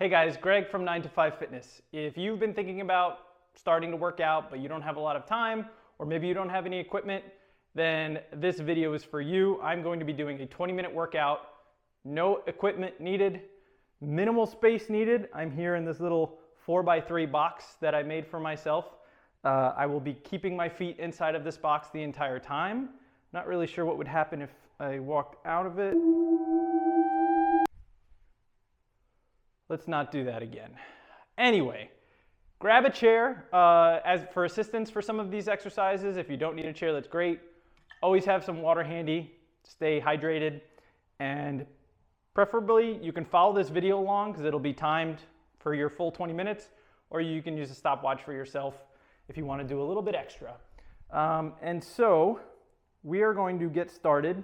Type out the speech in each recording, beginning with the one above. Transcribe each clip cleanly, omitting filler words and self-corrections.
Hey guys, Greg from 9 to 5 Fitness. If you've been thinking about starting to work out, but you don't have a lot of time, or maybe you don't have any equipment, then this video is for you. I'm going to be doing a 20-minute workout, no equipment needed, minimal space needed. I'm here in this little 4x3 box that I made for myself. I will be keeping my feet inside of this box the entire time. Not really sure what would happen if I walked out of it. Let's not do that again. Anyway, grab a chair as for assistance for some of these exercises. If you don't need a chair, that's great. Always have some water handy, stay hydrated, and preferably you can follow this video along because it'll be timed for your full 20 minutes, or you can use a stopwatch for yourself if you want to do a little bit extra. And so we are going to get started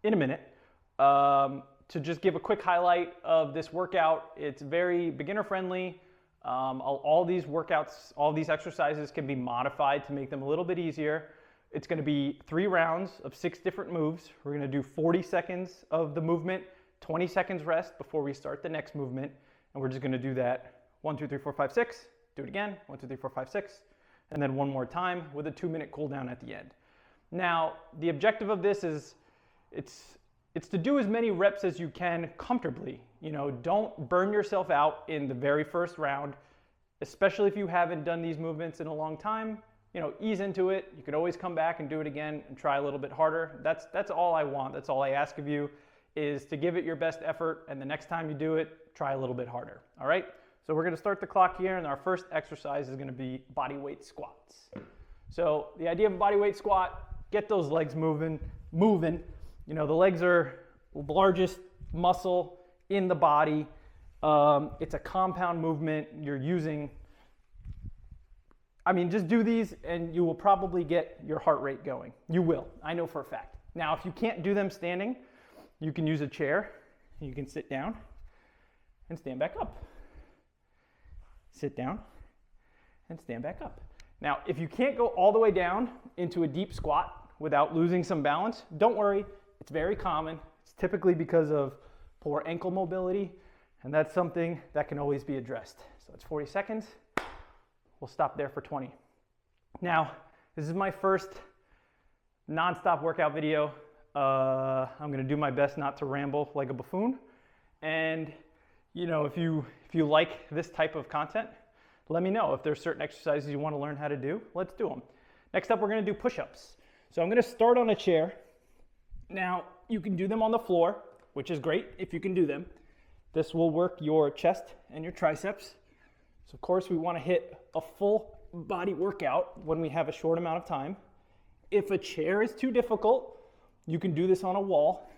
in a minute. To just give a quick highlight of this workout, it's very beginner friendly. All these workouts, all these exercises can be modified to make them a little bit easier. It's going to be 3 rounds of 6 different moves. We're going to do 40 seconds of the movement, 20 seconds rest before we start the next movement. And we're just going to do that 1, 2, 3, 4, 5, 6. Do it again, 1, 2, 3, 4, 5, 6. And then one more time with a 2-minute cool down at the end. Now, the objective of this is it's to do as many reps as you can comfortably. You know, don't burn yourself out in the very first round, especially if you haven't done these movements in a long time. You know, ease into it. You can always come back and do it again and try a little bit harder. That's all I want. That's all I ask of you, is to give it your best effort, and the next time you do it, try a little bit harder. All right? So we're going to start the clock here, and our first exercise is going to be body weight squats. So the idea of a body weight squat, get those legs moving. You know, the legs are the largest muscle in the body. It's a compound movement. You're using, just do these and you will probably get your heart rate going. You will, I know for a fact. Now, if you can't do them standing, you can use a chair. You can sit down and stand back up. Sit down and stand back up. Now, if you can't go all the way down into a deep squat without losing some balance, don't worry. It's very common. It's typically because of poor ankle mobility, and that's something that can always be addressed. So it's 40 seconds. We'll stop there for 20. Now, this is my first non-stop workout video. I'm gonna do my best not to ramble like a buffoon. And you know, if you like this type of content, let me know. If there's certain exercises you want to learn how to do, let's do them. Next up, we're gonna do push-ups. So I'm gonna start on a chair. Now, you can do them on the floor, which is great if you can do them. This will work your chest and your triceps. So of course, we want to hit a full body workout when we have a short amount of time. If a chair is too difficult, you can do this on a wall.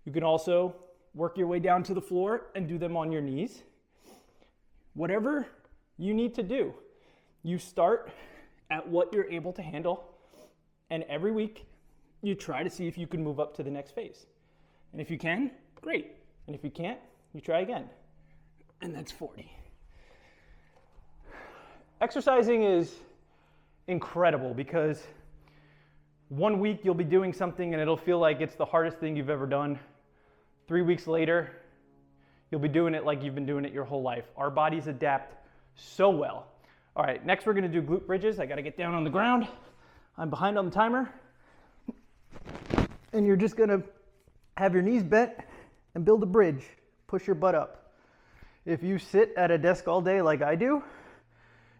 You can also work your way down to the floor and do them on your knees. Whatever you need to do, you start at what you're able to handle, and every week, you try to see if you can move up to the next phase. And if you can, great. And if you can't, you try again. And that's 40. Exercising is incredible because one week you'll be doing something and it'll feel like it's the hardest thing you've ever done. 3 weeks later, you'll be doing it like you've been doing it your whole life. Our bodies adapt so well. All right, next we're gonna do glute bridges. I gotta get down on the ground. I'm behind on the timer. And you're just gonna have your knees bent and build a bridge. Push your butt up. If you sit at a desk all day like I do,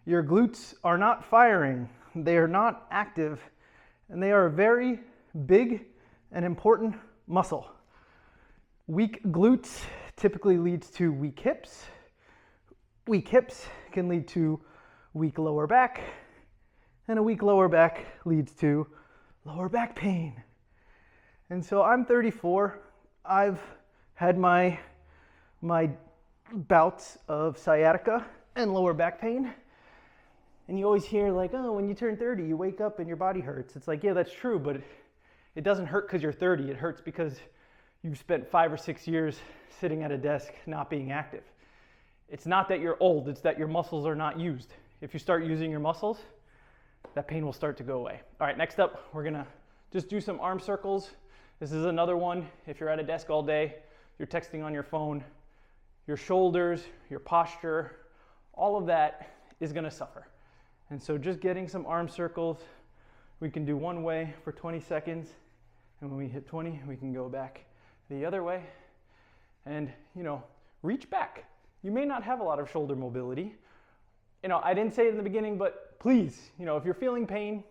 your glutes are not firing. They are not active, and they are a very big and important muscle. Weak glutes typically leads to weak hips. Weak hips can lead to weak lower back, and a weak lower back leads to lower back pain. And so I'm 34. I've had my bouts of sciatica and lower back pain. And you always hear like, oh, when you turn 30, you wake up and your body hurts. It's like, yeah, that's true, but it doesn't hurt because you're 30. It hurts because you've spent 5 or 6 years sitting at a desk not being active. It's not that you're old, it's that your muscles are not used. If you start using your muscles, that pain will start to go away. All right, next up, we're gonna just do some arm circles. This is another one. If you're at a desk all day, you're texting on your phone, your shoulders, your posture, all of that is gonna suffer. And so just getting some arm circles, we can do one way for 20 seconds. And when we hit 20, we can go back the other way. And, reach back. You may not have a lot of shoulder mobility. I didn't say it in the beginning, but please, if you're feeling pain,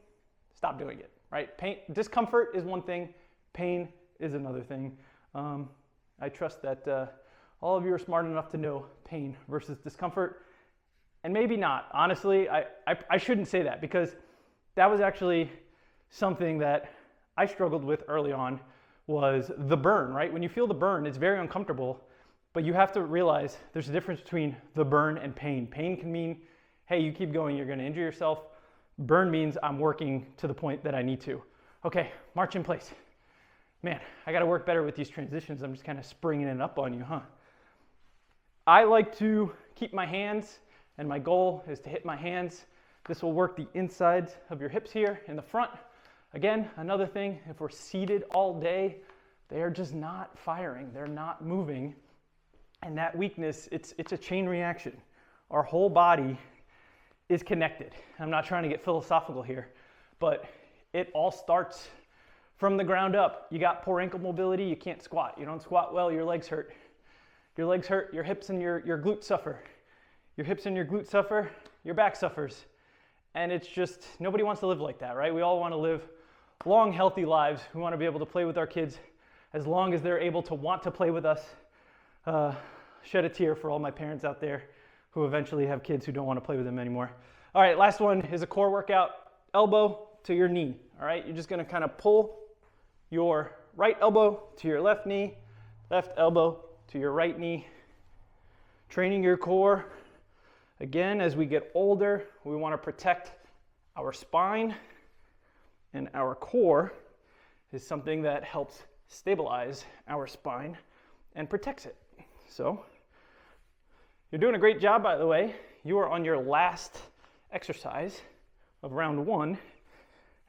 stop doing it, right? Discomfort is one thing, pain is another thing. I trust that all of you are smart enough to know pain versus discomfort, and maybe not. Honestly, I shouldn't say that, because that was actually something that I struggled with early on, was the burn, right? When you feel the burn, it's very uncomfortable, but you have to realize there's a difference between the burn and pain. Pain can mean, hey, you keep going, you're gonna injure yourself. Burn means I'm working to the point that I need to. Okay, march in place. Man, I gotta work better with these transitions. I'm just kind of springing it up on you, huh? I like to keep my hands, and my goal is to hit my hands. This will work the insides of your hips here in the front. Again, another thing, if we're seated all day, they are just not firing, they're not moving. And that weakness, it's a chain reaction. Our whole body is connected. I'm not trying to get philosophical here, but it all starts from the ground up. You got poor ankle mobility, you can't squat. You don't squat well, your legs hurt. Your legs hurt, your hips and your glute suffer. Your hips and your glute suffer, your back suffers. And it's just, nobody wants to live like that, right? We all want to live long, healthy lives. We want to be able to play with our kids as long as they're able to want to play with us. Shed a tear for all my parents out there who eventually have kids who don't want to play with them anymore. All right, last one is a core workout. Elbow to your knee, all right? You're just gonna kind of pull your right elbow to your left knee, left elbow to your right knee. Training your core. Again, as we get older, we want to protect our spine, and our core is something that helps stabilize our spine and protects it. So, you're doing a great job, by the way. You are on your last exercise of round 1.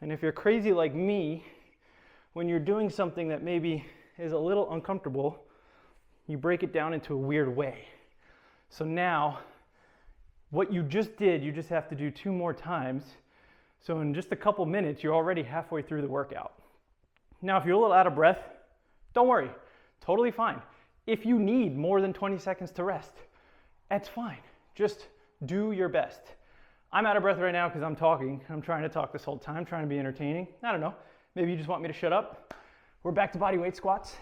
And if you're crazy like me, when you're doing something that maybe is a little uncomfortable, you break it down into a weird way. So now, what you just did, you just have to do 2 more times. So in just a couple minutes, you're already halfway through the workout. Now, if you're a little out of breath, don't worry, totally fine. If you need more than 20 seconds to rest, that's fine. Just do your best. I'm out of breath right now because I'm talking. I'm trying to talk this whole time, trying to be entertaining. I don't know. Maybe you just want me to shut up. We're back to body weight squats.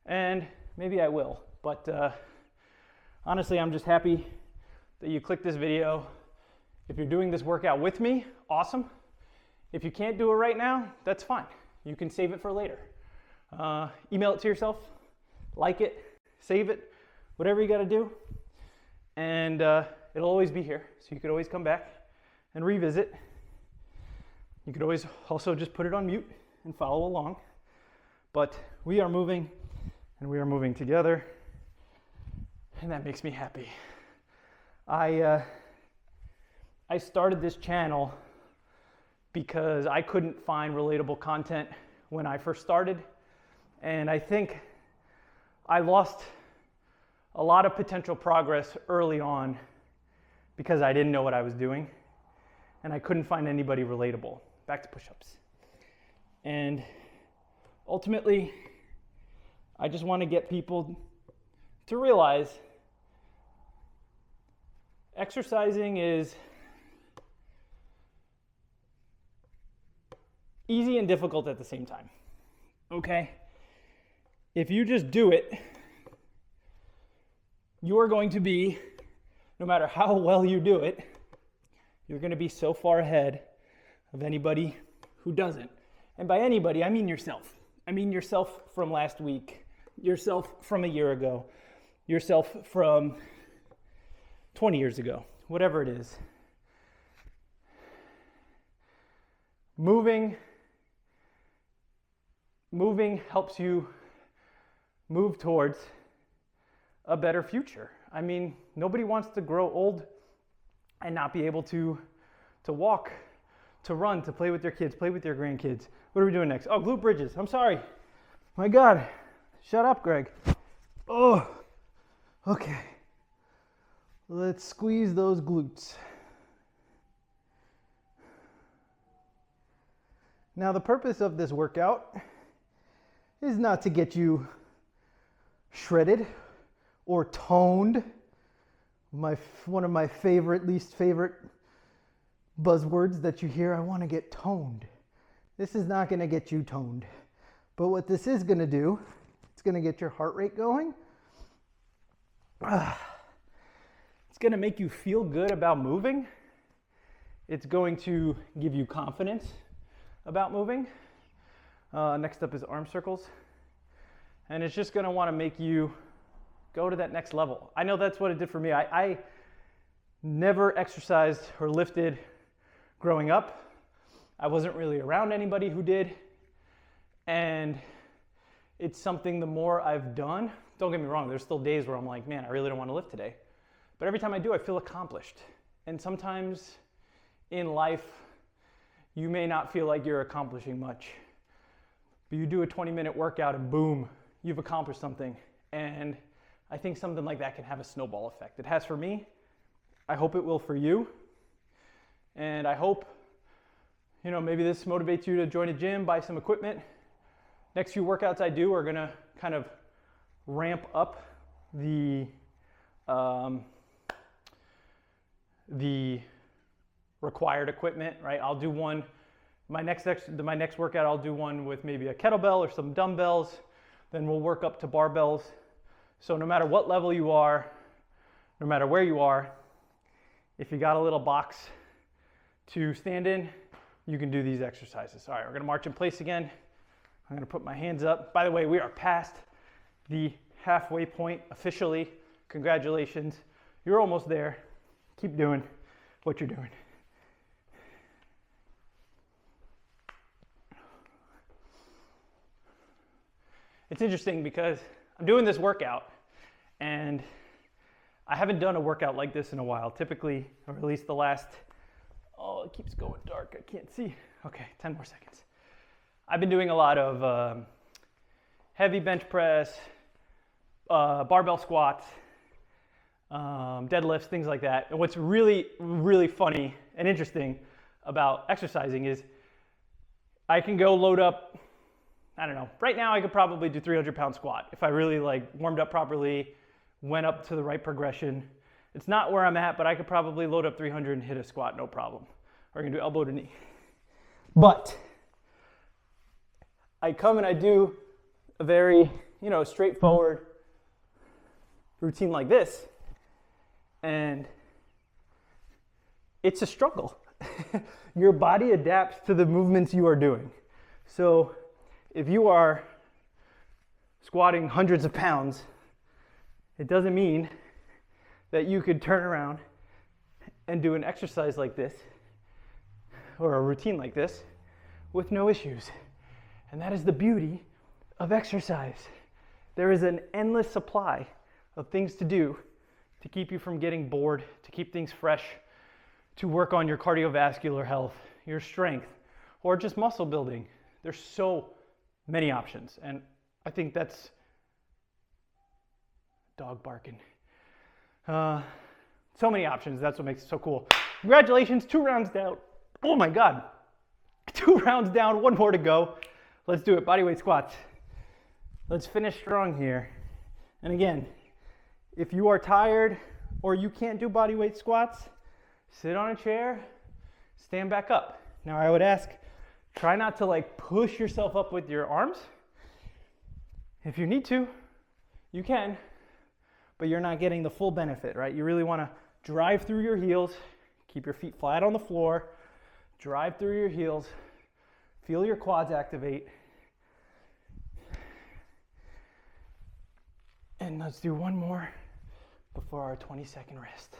And maybe I will. But honestly, I'm just happy that you clicked this video. If you're doing this workout with me, awesome. If you can't do it right now, that's fine. You can save it for later. Email it to yourself, like it, save it, whatever you got to do. And it'll always be here, so you could always come back and revisit. You could always also just put it on mute and follow along. But we are moving, and we are moving together, and that makes me happy. I started this channel because I couldn't find relatable content when I first started, and I think I lost a lot of potential progress early on because I didn't know what I was doing, and I couldn't find anybody relatable. Back to push-ups. And ultimately, I just want to get people to realize exercising is easy and difficult at the same time, okay? If you just do it, you are going to be, no matter how well you do it, you're going to be so far ahead of anybody who doesn't. And by anybody, I mean yourself. I mean yourself from last week, yourself from a year ago, yourself from 20 years ago, whatever it is. Moving helps you move towards a better future. I mean, nobody wants to grow old and not be able to walk, to run, to play with their kids, play with their grandkids. What are we doing next? Oh, glute bridges. I'm sorry. My God. Shut up, Greg. Oh. Okay, let's squeeze those glutes. Now the purpose of this workout is not to get you shredded or toned. One of my least favorite buzzwords that you hear, I want to get toned. This is not going to get you toned. But what this is going to do, it's going to get your heart rate going. It's going to make you feel good about moving. It's going to give you confidence about moving. Next up is arm circles. And it's just going to want to make you go to that next level. I know that's what it did for me. I never exercised or lifted growing up. I wasn't really around anybody who did. And it's something the more I've done, don't get me wrong, there's still days where I'm like, man, I really don't want to lift today. But every time I do, I feel accomplished. And sometimes in life, you may not feel like you're accomplishing much. But you do a 20-minute workout and boom, you've accomplished something. And I think something like that can have a snowball effect. It has for me. I hope it will for you. And I hope, maybe this motivates you to join a gym, buy some equipment. Next few workouts I do are gonna kind of ramp up the required equipment, right? I'll do one, my next workout, I'll do one with maybe a kettlebell or some dumbbells. Then we'll work up to barbells. So no matter what level you are, no matter where you are, if you got a little box to stand in, you can do these exercises. All right, we're gonna march in place again. I'm gonna put my hands up. By the way, we are past the halfway point officially. Congratulations, you're almost there. Keep doing what you're doing. It's interesting because I'm doing this workout and I haven't done a workout like this in a while. Typically, or at least the last, it keeps going dark, I can't see. Okay, 10 more seconds. I've been doing a lot of heavy bench press, barbell squats, deadlifts, things like that. And what's really, really funny and interesting about exercising is I can go load up, I don't know, right now I could probably do 300-pound squat if I really warmed up properly, went up to the right progression. It's not where I'm at, but I could probably load up 300 and hit a squat, no problem. Or I can do elbow to knee. But I come and I do a very, straightforward routine like this, and it's a struggle. Your body adapts to the movements you are doing. So if you are squatting hundreds of pounds, it doesn't mean that you could turn around and do an exercise like this or a routine like this with no issues. And that is the beauty of exercise. There is an endless supply of things to do to keep you from getting bored, to keep things fresh, to work on your cardiovascular health, your strength, or just muscle building. There's so many options, and I think that's dog barking. So many options, that's what makes it so cool. Congratulations, 2 rounds down. Oh my God, 2 rounds down, 1 more to go. Let's do it, bodyweight squats. Let's finish strong here. And again, if you are tired or you can't do bodyweight squats, sit on a chair, stand back up. Now I would ask, try not to push yourself up with your arms. If you need to, you can, but you're not getting the full benefit, right? You really want to drive through your heels, keep your feet flat on the floor, drive through your heels, feel your quads activate. And let's do 1 more before our 20-second rest.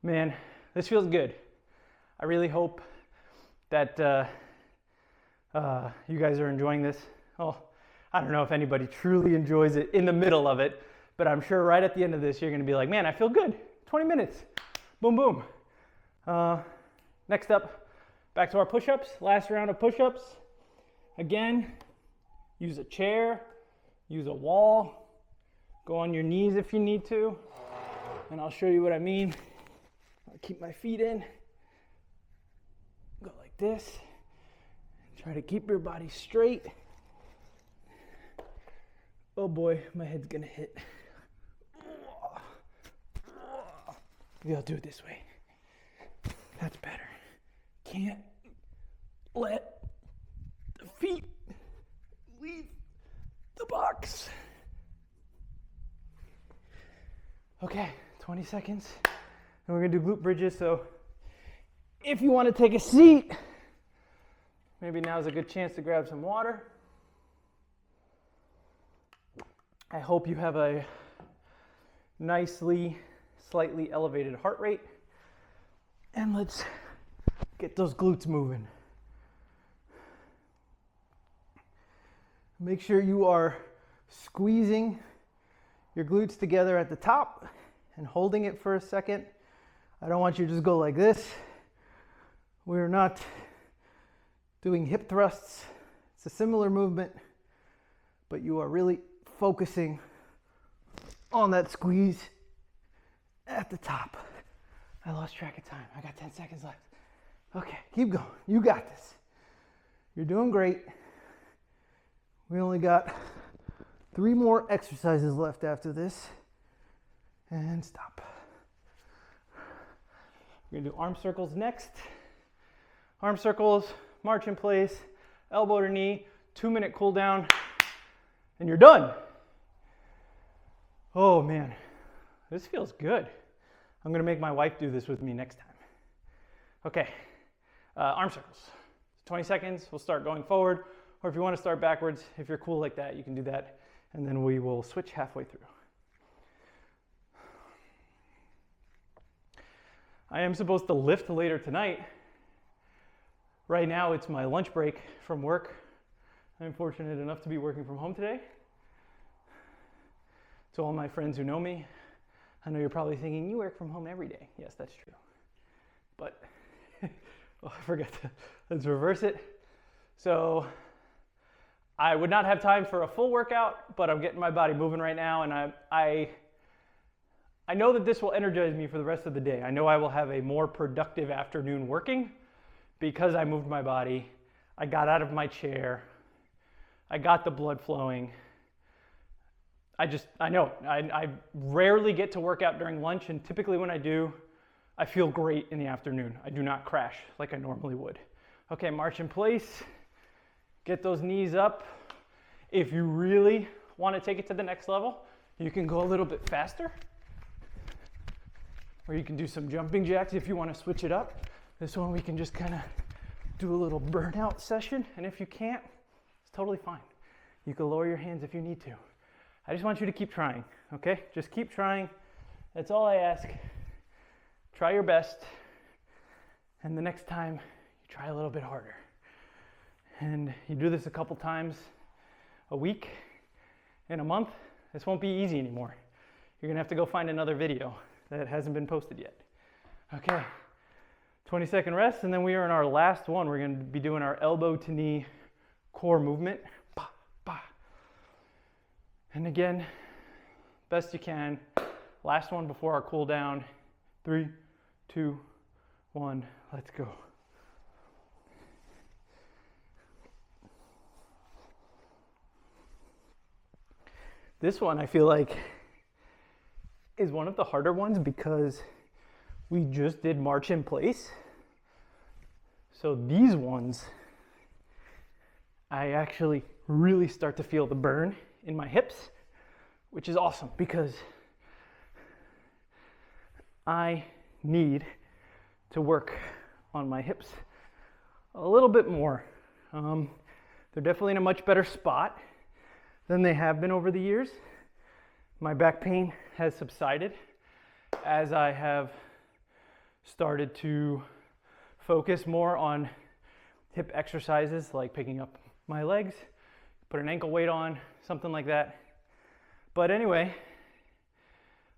Man, this feels good. I really hope that you guys are enjoying this. Oh, I don't know if anybody truly enjoys it in the middle of it, but I'm sure right at the end of this, you're gonna be like, man, I feel good. 20 minutes, boom, boom. Next up, back to our push-ups. Last round of push-ups. Again, use a chair, use a wall, Go on your knees if you need to, and I'll show you what I mean. I'll keep my feet in. Go like this. Try to keep your body straight. Oh boy, my head's gonna hit. Maybe I'll do it this way. That's better. Can't let the feet leave the box. Okay, 20 seconds. And we're gonna do glute bridges. So if you want to take a seat, maybe now's a good chance to grab some water. I hope you have a nicely, slightly elevated heart rate. And let's get those glutes moving. Make sure you are squeezing your glutes together at the top and holding it for a second. I don't want you to just go like this. We're not doing hip thrusts. It's a similar movement, but you are really focusing on that squeeze at the top. I lost track of time. I got 10 seconds left. Okay, keep going. You got this. You're doing great. We only got 3 more exercises left after this. And stop. We're gonna do arm circles next. Arm circles, march in place, elbow to knee, 2-minute cool down, and you're done. Oh man, this feels good. I'm gonna make my wife do this with me next time. Okay, arm circles. 20 seconds, we'll start going forward, or if you wanna start backwards, if you're cool like that, you can do that, and then we will switch halfway through. I am supposed to lift later tonight. Right now, it's my lunch break from work. I'm fortunate enough to be working from home today. To all my friends who know me, I know you're probably thinking, you work from home every day. Yes, that's true. But, oh, I forgot to, let's reverse it. So, I would not have time for a full workout, but I'm getting my body moving right now, and I know that this will energize me for the rest of the day. I know I will have a more productive afternoon working because I moved my body. I got out of my chair. I got the blood flowing. I know, I rarely get to work out during lunch, and typically when I do, I feel great in the afternoon. I do not crash like I normally would. Okay, march in place. Get those knees up. If you really want to take it to the next level, you can go a little bit faster. Or you can do some jumping jacks if you want to switch it up. This one we can just kind of do a little burnout session. And if you can't, it's totally fine. You can lower your hands if you need to. I just want you to keep trying, okay? Just keep trying. That's all I ask. Try your best. And the next time, you try a little bit harder. And you do this a couple times a week, in a month. This won't be easy anymore. You're gonna have to go find another video that hasn't been posted yet. Okay, 20-second rest, and then we are in our last one. We're gonna be doing our elbow to knee core movement. Bah, bah. And again, best you can. Last one before our cool down. 3, 2, 1, let's go. This one I feel like is one of the harder ones because we just did march in place. So these ones, I actually really start to feel the burn in my hips, which is awesome because I need to work on my hips a little bit more. They're definitely in a much better spot than they have been over the years. My back pain has subsided as I have started to focus more on hip exercises like picking up my legs, put an ankle weight on, something like that. But anyway,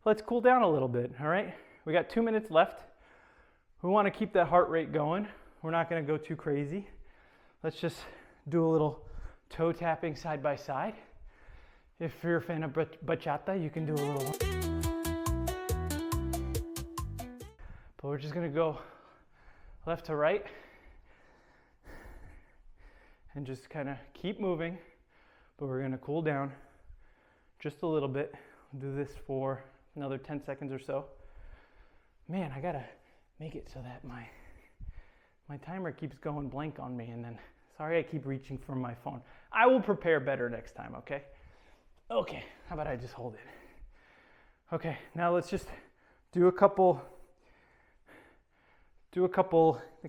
let's cool down a little bit, all right? We got 2 minutes left. We want to keep that heart rate going. We're not going to go too crazy. Let's just do a little toe tapping side by side. If you're a fan of bachata, you can do a little one. But we're just gonna go left to right and just kind of keep moving, but we're gonna cool down just a little bit. We'll do this for another 10 seconds or so. Man, I gotta make it so that my timer keeps going blank on me, and then, sorry I keep reaching for my phone. I will prepare better next time, okay? Okay, how about I just hold it? Okay, now let's just do a couple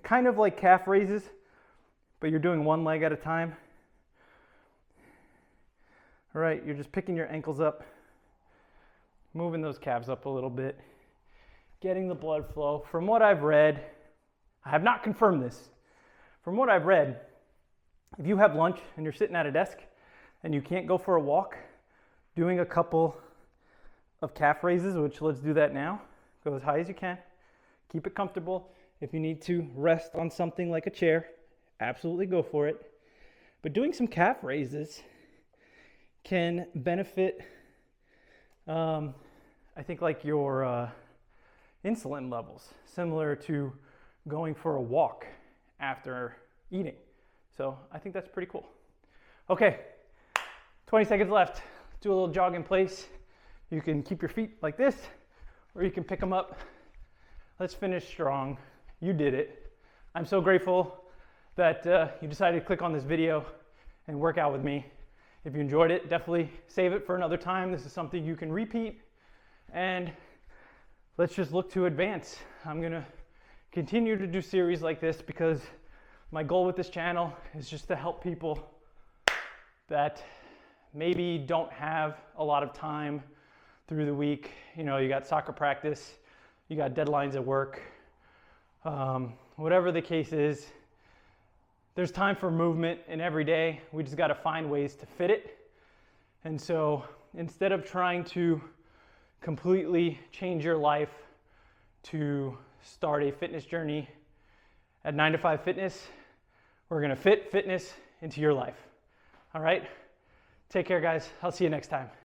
kind of like calf raises, but you're doing one leg at a time. All right, you're just picking your ankles up, moving those calves up a little bit, getting the blood flow. From what I've read, I have not confirmed this. From what I've read, if you have lunch and you're sitting at a desk and you can't go for a walk, doing a couple of calf raises, which let's do that now. Go as high as you can. Keep it comfortable. If you need to rest on something like a chair, absolutely go for it. But doing some calf raises can benefit, I think, like your insulin levels, similar to going for a walk after eating. So I think that's pretty cool. Okay, 20 seconds left. Do a little jog in place. You can keep your feet like this, or you can pick them up. Let's finish strong. You did it. I'm so grateful that you decided to click on this video and work out with me. If you enjoyed it, definitely save it for another time. This is something you can repeat, and let's just look to advance. I'm gonna continue to do series like this because my goal with this channel is just to help people that maybe don't have a lot of time through the week. You know, you got soccer practice, you got deadlines at work, whatever the case is, there's time for movement in every day. We just got to find ways to fit it. And so instead of trying to completely change your life to start a fitness journey at 9 to 5 Fitness, we're going to fit fitness into your life. All right? Take care, guys. I'll see you next time.